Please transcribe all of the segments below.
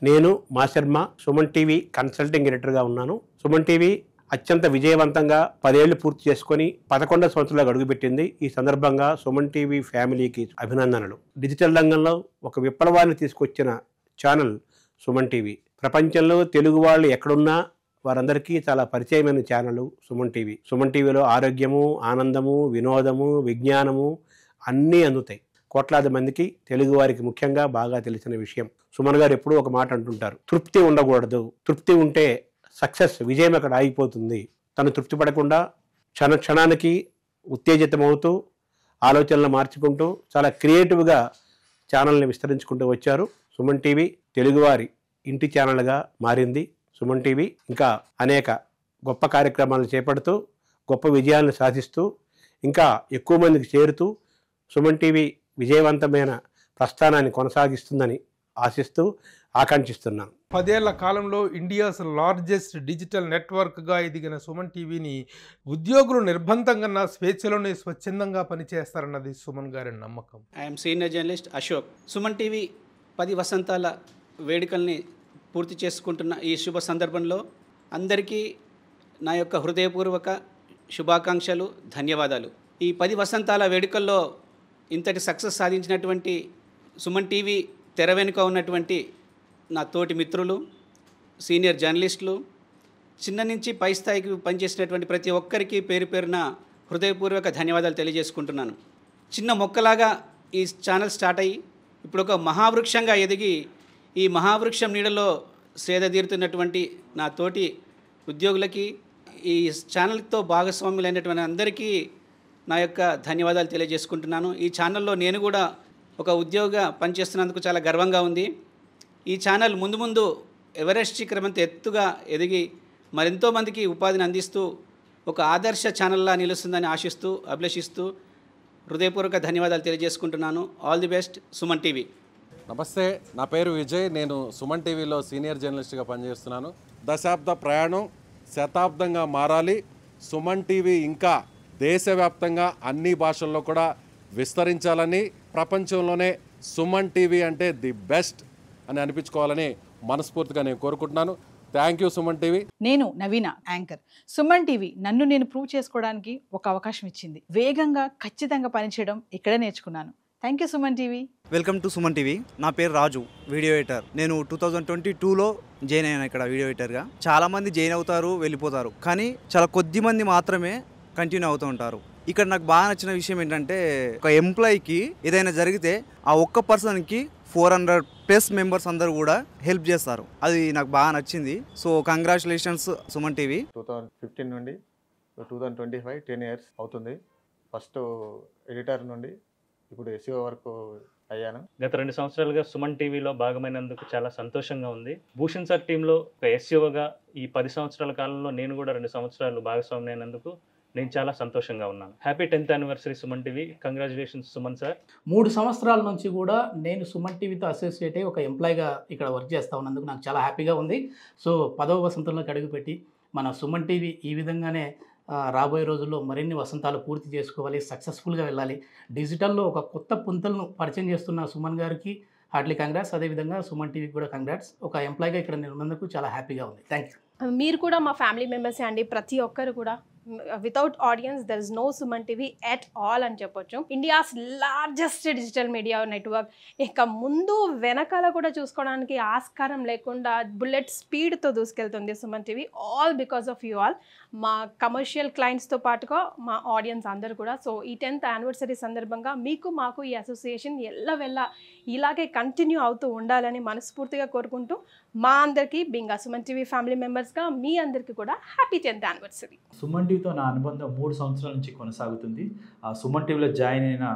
నేను మా Sharma Suman TV consulting ఎడిటర్గా ఉన్నాను. సుమన్ టీవీ అత్యంత విజయవంతంగా 10 ఏళ్లు పూర్తి చేసుకొని 11వ సంవత్సరంలో అడుగుపెట్టింది. ఈ సందర్భంగా సుమన్ టీవీ ఫ్యామిలీకి అభినందనలు. డిజిటల్ రంగంలో ఒక విప్లవాన్ని తీసుకొచ్చిన ఛానల్ సుమన్ టీవీ. ప్రపంచంలో తెలుగు వాళ్ళు ఎక్కడున్నా వారందరికీ చాలా పరిచయమైన ఛానల్ సుమన్ టీవీ. సుమన్ టీవీలో ఆరోగ్యము, ఆనందము, వినోదము, విజ్ఞానము అన్నీ అందుతాయి. కోట్లాది మందికి, తెలుగు వారికి ముఖ్యంగా బాగా తెలిసిన విషయం. సుమన్ గారు ఎప్పుడూ ఒక మాట అంటుంటారు, తృప్తి ఉండకూడదు. తృప్తి ఉంటే సక్సెస్, విజయం అక్కడ ఆగిపోతుంది. తను తృప్తి పడకుండా క్షణానికి ఉత్తేజితమవుతూ ఆలోచనలు మార్చుకుంటూ చాలా క్రియేటివ్గా ఛానల్ని విస్తరించుకుంటూ వచ్చారు. సుమన్ టీవీ తెలుగువారి ఇంటి ఛానల్గా మారింది. సుమన్ టీవీ ఇంకా అనేక గొప్ప కార్యక్రమాలను చేపడుతూ గొప్ప విజయాలను సాధిస్తూ ఇంకా ఎక్కువ మందికి చేరుతూ సుమన్ టీవీ విజయవంతమైన ప్రస్థానాన్ని కొనసాగిస్తుందని ఆశిస్తూ ఆకాంక్షిస్తున్నాను. 10 ఏళ్ల కాలంలో ఇండియాస్ లార్జెస్ట్ డిజిటల్ నెట్వర్క్గా ఎదిగిన సుమన్ టీవీని ఉద్యోగులు నిర్బంధంగా స్వేచ్ఛలోనే స్వచ్ఛందంగా పనిచేస్తారన్నది సుమన్ గారి నమ్మకం. I'm senior journalist Ashok. Suman TV 10 వసంతాల వేడుకల్ని పూర్తి చేసుకుంటున్న ఈ శుభ సందర్భంలో అందరికీ నా యొక్క హృదయపూర్వక శుభాకాంక్షలు, ధన్యవాదాలు. ఈ 10 వసంతాల వేడుకల్లో ఇంతటి సక్సెస్ సాధించినటువంటి సుమన్ టీవీ తెర వెనుక ఉన్నటువంటి నా తోటి మిత్రులు, సీనియర్ జర్నలిస్టులు, చిన్న నుంచి పై స్థాయికి పనిచేసినటువంటి ప్రతి ఒక్కరికి పేరు పేరున హృదయపూర్వక ధన్యవాదాలు తెలియజేసుకుంటున్నాను. చిన్న మొక్కలాగా ఈ ఛానల్ స్టార్ట్ అయ్యి ఇప్పుడు ఒక మహావృక్షంగా ఎదిగి ఈ మహావృక్షం నీడలో సేద తీరుతున్నటువంటి నా తోటి ఉద్యోగులకి, ఈ ఛానల్తో భాగస్వాములైనటువంటి అందరికీ నా యొక్క ధన్యవాదాలు తెలియజేసుకుంటున్నాను. ఈ ఛానల్లో నేను కూడా ఒక ఉద్యోగిగా పనిచేస్తున్నందుకు చాలా గర్వంగా ఉంది. ఈ ఛానల్ ముందు ముందు ఎవరెస్ట్ శిఖరమంత ఎత్తుగా ఎదిగి మరెంతో మందికి ఉపాధిని అందిస్తూ ఒక ఆదర్శ ఛానల్లా నిలుస్తుందని ఆశిస్తూ, అభిలషిస్తూ హృదయపూర్వక ధన్యవాదాలు తెలియజేసుకుంటున్నాను. All the best Suman TV. నమస్తే, నా పేరు విజయ్. నేను సుమన్ టీవీలో సీనియర్ జర్నలిస్ట్గా పనిచేస్తున్నాను. దశాబ్ద ప్రయాణం శతాబ్దంగా మారాలి. సుమన్ టీవీ ఇంకా దేశవ్యాప్తంగా అన్ని భాషల్లో కూడా విస్తరించాలని, ప్రపంచంలోనే సుమన్ టీవీ అంటే ది బెస్ట్ అని అనిపించుకోవాలని మనస్ఫూర్తిగా నేను కోరుకుంటున్నాను. Thank you Suman TV. నేను నవీన, యాంకర్. సుమన్ టీవీ నన్ను నేను ప్రూవ్ చేసుకోవడానికి ఒక అవకాశం ఇచ్చింది. వేగంగా, ఖచ్చితంగా పనిచేయడం ఇక్కడే నేర్చుకున్నాను. Thank you Suman TV. Welcome to Suman TV. నా పేరు రాజు, వీడియో ఎడిటర్. నేను 2022లో జాయిన్ అయ్యాను ఇక్కడ వీడియో ఎడిటర్గా. చాలామంది జాయిన్ అవుతారు, వెళ్ళిపోతారు, కానీ చాలా కొద్ది మంది మాత్రమే కంటిన్యూ అవుతూ ఉంటారు. ఇక్కడ నాకు బాగా నచ్చిన విషయం ఏంటంటే, ఒక ఎంప్లాయీకి ఏదైనా జరిగితే ఆ ఒక్క పర్సన్కి 400+ మెంబర్స్ అందరూ కూడా హెల్ప్ చేస్తారు. అది నాకు బాగా నచ్చింది. So congratulations Suman TV. 2015 నుండి 2025 10 ఇయర్స్ అవుతుంది. ఫస్ట్ ఎడిటర్ నుండి ఇప్పుడు ఎస్ఈఓ వరకు అయ్యాను. గత 2 సంవత్సరాలుగా సుమన్ టీవీలో భాగమైనందుకు చాలా సంతోషంగా ఉంది. భూషణ్ సార్ టీంలో ఒక ఎస్ఈఓగా ఈ 10 సంవత్సరాల కాలంలో నేను కూడా 2 సంవత్సరాలు భాగస్వామి అయినందుకు నేను చాలా సంతోషంగా ఉన్నాను. Happy 10th anniversary Suman TV. Congratulations Suman sir. 3 సంవత్సరాల నుంచి కూడా నేను సుమన్ టీవీతో అసోసియేట్ అయ్యి ఒక ఎంప్లాయీగా ఇక్కడ వర్క్ చేస్తూ ఉన్నందుకు నాకు చాలా హ్యాపీగా ఉంది. సో 10వ వసంతంలోకి అడుగుపెట్టి మన సుమన్ టీవీ ఈ విధంగానే రాబోయే రోజుల్లో మరిన్ని వసంతాలు పూర్తి చేసుకోవాలి, సక్సెస్ఫుల్గా వెళ్ళాలి. డిజిటల్లో ఒక కొత్త పుంతలను పరిచయం చేస్తున్న సుమన్ గారికి హార్ట్లీ కంగ్రాట్స్. అదేవిధంగా సుమన్ టీవీకి కూడా కంగ్రాట్స్. ఒక ఎంప్లాయీగా ఇక్కడ నిన్నందుకు చాలా హ్యాపీగా ఉంది. Thank you. మీరు కూడా మా ఫ్యామిలీ మెంబర్సే అండి. ప్రతి ఒక్కరు కూడా without audience there is no Suman TV at all అని చెప్పొచ్చు. India's largest digital media network. ఇక ముందు వెనకాల కూడా చూసుకోవడానికి ఆస్కారం లేకుండా బుల్లెట్ స్పీడ్తో దూసుకెళ్తుంది Suman TV. All because of you all. మా కమర్షియల్ క్లయింట్స్తో పాటుగా మా ఆడియన్స్ అందరూ కూడా. సో ఈ 10th యానివర్సరీ సందర్భంగా మీకు మాకు ఈ అసోసియేషన్ ఎల్లవెల్ల ఇలాగే కంటిన్యూ అవుతూ ఉండాలని మనస్ఫూర్తిగా కోరుకుంటూ మా అందరికీ బింగా సుమన్ టీవీ ఫ్యామిలీ మెంబర్స్గా మీ అందరికీ కూడా హ్యాపీ 10th యానివర్సరీ. సుమన్ టీవీతో నా అనుబంధం 3 సంవత్సరాల నుంచి కొనసాగుతుంది. సుమన్ టీవీలో జాయిన్ అయిన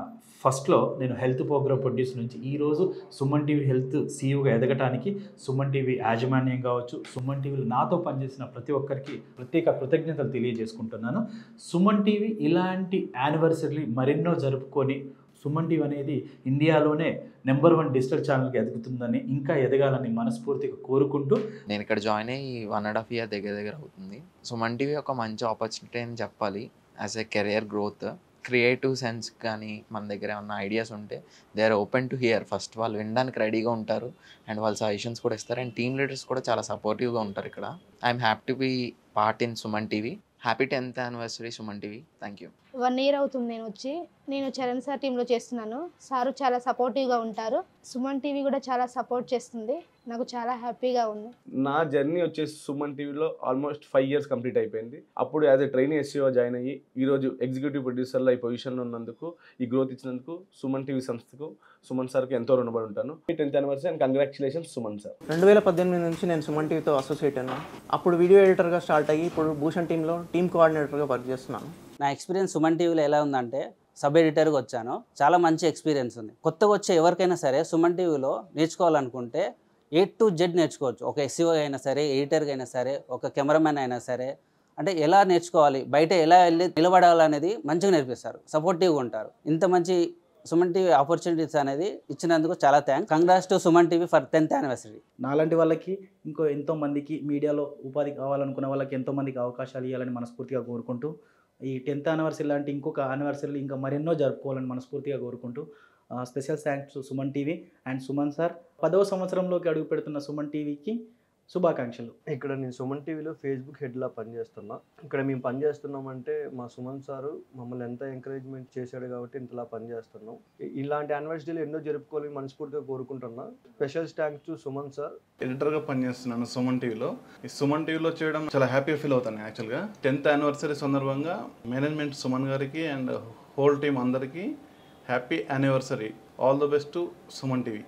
ఫస్ట్లో నేను హెల్త్ ప్రోగ్రామ్ ప్రొడ్యూసర్ నుంచి ఈరోజు సుమన్ టీవీ హెల్త్ సీఈఓగా ఎదగటానికి సుమన్ టీవీ యాజమాన్యం కావచ్చు, సుమన్ టీవీలో నాతో పనిచేసిన ప్రతి ఒక్కరికి ప్రత్యేక కృతజ్ఞతలు తెలియజేసుకుంటున్నాను. సుమన్ టీవీ ఇలాంటి యానివర్సరీ మరెన్నో జరుపుకొని సుమన్ టీవీ అనేది ఇండియాలోనే నెంబర్ 1 డిజిటల్ ఛానల్కి ఎదుగుతుందని, ఇంకా ఎదగాలని మనస్ఫూర్తిగా కోరుకుంటూ నేను ఇక్కడ జాయిన్ అయ్యి 1.5 ఇయర్ దగ్గర అవుతుంది. సుమన్ టీవీ ఒక మంచి ఆపర్చునిటీ అని చెప్పాలి as a career growth. Creative sense కానీ మన దగ్గర ఏమన్నా ఐడియాస్ ఉంటే they are open to hear. First వాళ్ళు వినడానికి రెడీగా ఉంటారు అండ్ వాళ్ళు సజెషన్స్ కూడా ఇస్తారు. అండ్ టీమ్ లీడర్స్ కూడా చాలా సపోర్టివ్గా ఉంటారు ఇక్కడ. I'm happy to be part in Suman TV. Happy 10th anniversary Suman TV. Thank you. 1 year అవుతుంది నేను వచ్చి. నేను చరణ్ సార్ టీంలో చేస్తున్నాను. సారు చాలా సపోర్టివ్గా ఉంటారు. సుమన్ టీవీ కూడా చాలా సపోర్ట్ చేస్తుంది. నాకు చాలా హ్యాపీగా ఉంది. నా జర్నీ వచ్చేసి సుమన్ టీవీలో ఆల్మోస్ట్ 5 years కంప్లీట్ అయిపోయింది. అప్పుడు as a trainee SCO join అయ్యి ఈరోజు ఎగ్జిక్యూటివ్ ప్రొడ్యూసర్లో ఈ పొజిషన్లో ఉన్నందుకు, ఈ గ్రోత్ ఇచ్చినందుకు సుమన్ టీవీ సంస్థకు, సుమన్ సార్కి ఎంతో రుణపడి ఉంటాను. 10th anniversary and congratulations Suman sir. 2018 నుంచి నేను సుమన్ టీవీతో అసోసియేట్ అయినా. అప్పుడు వీడియో ఎడిటర్గా స్టార్ట్ అయ్యి ఇప్పుడు భూషణ్ టీంలో టీమ్ కోఆర్డినేటర్గా వర్క్ చేస్తున్నాను. నా ఎక్స్పీరియన్స్ సుమన్ టీవీలో ఎలా ఉందంటే సబ్ ఎడిటర్గా వచ్చాను. చాలా మంచి ఎక్స్పీరియన్స్ ఉంది. కొత్తగా వచ్చే ఎవరికైనా సరే సుమన్ టీవీలో నేర్చుకోవాలనుకుంటే A to Z నేర్చుకోవచ్చు. ఒక ఎస్సీఓ అయినా సరే, ఎడిటర్గా అయినా సరే, ఒక కెమెరామెన్ అయినా సరే, అంటే ఎలా నేర్చుకోవాలి, బయట ఎలా వెళ్ళి నిలబడాలనేది మంచిగా నేర్పిస్తారు. సపోర్టివ్గా ఉంటారు. ఇంత మంచి సుమన్ టీవీ ఆపర్చునిటీస్ అనేది ఇచ్చినందుకు చాలా thanks. Congrats to Suman TV for 10th anniversary. నాలాంటి వాళ్ళకి ఎంతో మందికి మీడియాలో ఉపాధి కావాలనుకున్న వాళ్ళకి ఎంతో మందికి అవకాశాలు ఇవ్వాలని మనస్ఫూర్తిగా కోరుకుంటూ, ఈ 10th anniversary లాంటి ఇంకొక యానివర్సరీలు ఇంకా మరెన్నో జరుపుకోవాలని మనస్ఫూర్తిగా కోరుకుంటూ, special thanks to Suman TV and Suman sir. 10వ సంవత్సరంలోకి అడుగు పెడుతున్న సుమన్ టీవీకి శుభాకాంక్షలు. ఇక్కడ నేను సుమన్ టీవీలో ఫేస్బుక్ హెడ్లా పనిచేస్తున్నా. ఇక్కడ మేము పనిచేస్తున్నామంటే మా సుమన్ సారు మమ్మల్ని ఎంత ఎంకరేజ్మెంట్ చేశాడు కాబట్టి ఇంతలా పనిచేస్తున్నాం. ఇలాంటి యానివర్సరీలు ఎన్నో జరుపుకోవాలని మనస్ఫూర్తిగా కోరుకుంటున్నా. Special thanks to Suman sir. ఎడిటర్గా పనిచేస్తున్నాను సుమన్ టీవీలో. ఈ సుమన్ టీవీలో చేయడం చాలా హ్యాపీ ఫీల్ అవుతాను. యాక్చువల్గా 10th anniversary సందర్భంగా మేనేజ్మెంట్ సుమన్ గారికి అండ్ హోల్ టీమ్ అందరికీ happy anniversary. All the best to Suman TV.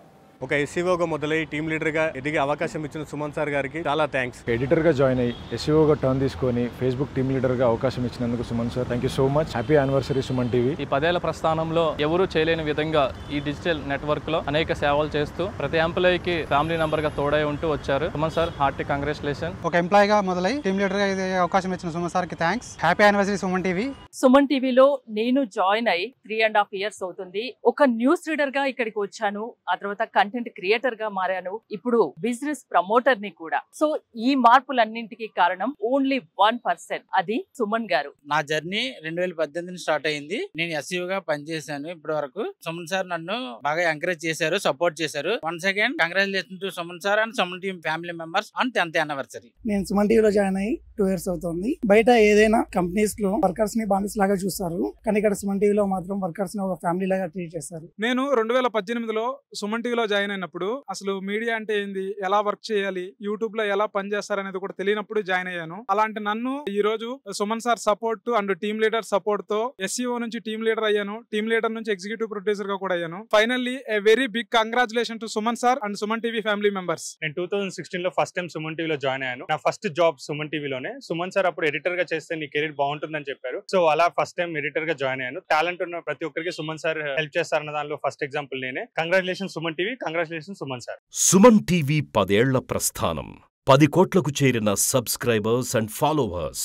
ఒక ఎస్సీఓగా మొదలై టీమ్ లీడర్గా ఎదిగే అవకాశం ఇచ్చిన సుమన్ సార్ గారికి చాలా థ్యాంక్స్. ఎడిటర్గా జాయిన్ అయ్యి ఎస్సీఓగా టర్న్ తీసుకొని ఫేస్బుక్ టీమ్ లీడర్గా అవకాశం ఇచ్చినందుకు Suman sir thank you so much. Happy anniversary Suman TV. ఈ 10 ఏళ్ల ప్రస్థానంలో ఎవరూ చేయలేని విధంగా ఈ డిజిటల్ నెట్వర్క్లో అనేక సేవలు చేస్తూ ప్రతి ఎంప్లాయీకి ఫ్యామిలీ మెంబర్గా తోడై ఉంటూ వచ్చారు. Suman sir hearty congratulation. ఒక ఎంప్లాయీగా మొదలై టీమ్ లీడర్గా ఎదిగే అవకాశం ఇచ్చిన సుమన్ సార్కి thanks. Happy anniversary Suman TV. Suman టీవీలో నేను జాయిన్ అయ్యి 3.5 years అవుతుంది. ఒక న్యూస్ రీడర్ గా ఇక్కడికి వచ్చాను. ఆ తర్వాత కంటెంట్ క్రియేటర్ గా మారాను. ఇప్పుడు బిజినెస్ ప్రమోటర్ ని కూడా. సో ఈ మార్పులన్నింటికి కారణం ఓన్లీ 1%, అది సుమన్ గారు. నా జర్నీ 2018 స్టార్ట్ అయింది. నేను ఎస్సీఓగా పనిచేశాను ఇప్పటి వరకు. సుమన్ సార్ నన్ను బాగా ఎంకరేజ్ చేశారు, సపోర్ట్ చేశారు. Once again congratulation to Suman sir and Suman team family members on 10th anniversary. నేను సుమన్ టీవీలో జాయిన్ అయ్యి 2 years అవుతుంది. బయట ఏదైనా కంపెనీస్ లో వర్కర్స్ ని బానిస లాగా చూస్తారు, కానీ ఇక్కడ సుమన్ టీవీలో మాత్రం వర్కర్స్ ని ఒక ఫ్యామిలీ లాగా ట్రీట్ చేస్తారు. నేను 2018లో సుమన్ టీవీలో జాయిన్ అయినప్పుడు అసలు మీడియా అంటే ఏంది, ఎలా వర్క్ చేయాలి, యూట్యూబ్ లో ఎలా పనిచేస్తారనేది కూడా తెలియనప్పుడు జాయిన్ అయ్యాను. అలాంటి నన్ను ఈ రోజు Suman sir support and team leader support తో ఎస్సీఓ నుంచి టీమ్ లీడర్ అయ్యాను. టీమ్ లీడర్ నుంచి ఎగ్జిక్యూటివ్ ప్రొడ్యూసర్ గా కూడా అయ్యాను. Finally a very big congratulation to Suman sir and Suman TV family members. నేను 2016లో ఫస్ట్ టైం సుమన్ టీవీలో జాయిన్ అయ్యాను. నా ఫస్ట్ జాబ్ సుమన్ టీవీలోనే. సుమన్ సార్ అప్పుడు ఎడిటర్ గా చేస్తే నీ కెరీర్ బాగుంటుందని చెప్పారు. సో అలా ఫస్ట్ టైం ఎడిటర్ గా జాయిన్ అయ్యాను. టాలెంట్ ఉన్న ప్రతి ఒక్కరికి సుమన్ సార్ హెల్ప్ చేస్తారన్న దానిలో ఫస్ట్ ఎగ్జాంపుల్ నేనే. Congratulation Suman TV. Congratulation Suman sir. Suman TV 10 ఏళ్ల ప్రస్థానం. 10 కోట్లకు చేరిన సబ్స్క్రైబర్స్ అండ్ ఫాలోవర్స్.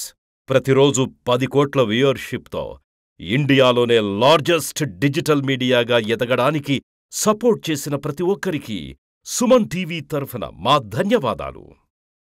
ప్రతిరోజు 10 కోట్ల వ్యూయర్షిప్తో ఇండియాలోనే లార్జెస్ట్ డిజిటల్ మీడియాగా ఎదగడానికి సపోర్ట్ చేసిన ప్రతి ఒక్కరికి సుమన్ టీవీ తరఫున మా ధన్యవాదాలు.